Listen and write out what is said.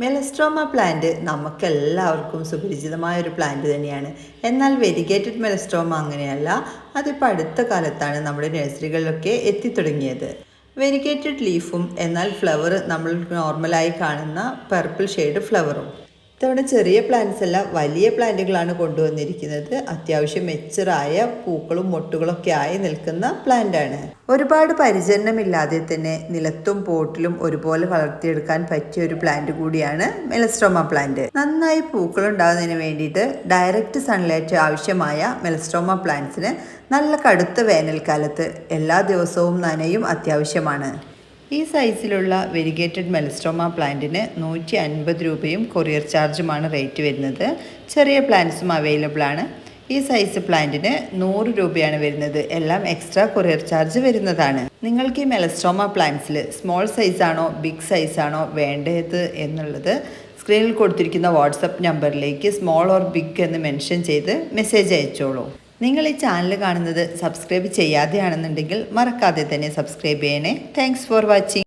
മെലസ്ട്രോമ plant നമുക്കെല്ലാവർക്കും സുപരിചിതമായ ഒരു പ്ലാന്റ് തന്നെയാണ്. എന്നാൽ വെരിഗേറ്റഡ് മെലസ്ട്രോമ അങ്ങനെയല്ല. അതിപ്പോൾ അടുത്ത കാലത്താണ് നമ്മുടെ നഴ്സറികളിലൊക്കെ എത്തിത്തുടങ്ങിയത്. വെരിഗേറ്റഡ് ലീഫും എന്നാൽ ഫ്ലവർ നമ്മൾ നോർമലായി കാണുന്ന പർപ്പിൾ ഷെയ്ഡ് ഫ്ലവറും. ഇത്തവണ ചെറിയ പ്ലാന്റ്സ് അല്ല, വലിയ പ്ലാന്റുകളാണ് കൊണ്ടുവന്നിരിക്കുന്നത്. അത്യാവശ്യം മെച്ചറായ പൂക്കളും മൊട്ടുകളൊക്കെ ആയി നിൽക്കുന്ന പ്ലാന്റാണ്. ഒരുപാട് പരിചരണമില്ലാതെ തന്നെ നിലത്തും പോട്ടിലും ഒരുപോലെ വളർത്തിയെടുക്കാൻ പറ്റിയ ഒരു പ്ലാന്റ് കൂടിയാണ് മെലസ്ട്രോമ പ്ലാന്റ്. നന്നായി പൂക്കളുണ്ടാകുന്നതിന് വേണ്ടിയിട്ട് ഡയറക്റ്റ് സൺലൈറ്റ് ആവശ്യമായ മെലസ്ട്രോമ പ്ലാന്റ്സിന് നല്ല കടുത്ത വേനൽക്കാലത്ത് എല്ലാ ദിവസവും നനയും അത്യാവശ്യമാണ്. ഈ സൈസിലുള്ള വെരിഗേറ്റഡ് മെലസ്ട്രോമ പ്ലാന്റിന് 150 രൂപയും കൊറിയർ ചാർജുമാണ് റേറ്റ് വരുന്നത്. ചെറിയ പ്ലാന്റ്സും അവൈലബിൾ ആണ്. ഈ സൈസ് പ്ലാന്റിന് 100 രൂപയാണ് വരുന്നത്. എല്ലാം എക്സ്ട്രാ കൊറിയർ ചാർജ് വരുന്നതാണ്. നിങ്ങൾക്ക് ഈ മെലസ്ട്രോമ പ്ലാന്റ്സിൽ സ്മോൾ സൈസാണോ ബിഗ് സൈസാണോ വേണ്ടത് എന്നുള്ളത് സ്ക്രീനിൽ കൊടുത്തിരിക്കുന്ന വാട്സപ്പ് നമ്പറിലേക്ക് സ്മോൾ ഓർ ബിഗ് എന്ന് മെൻഷൻ ചെയ്ത് മെസ്സേജ് അയച്ചോളൂ. നിങ്ങൾ ഈ ചാനൽ കാണുന്നത് സബ്സ്ക്രൈബ് ചെയ്യാതെയാണെന്നുണ്ടെങ്കിൽ മറക്കാതെ തന്നെ സബ്സ്ക്രൈബ് ചെയ്യണേ. Thanks for watching.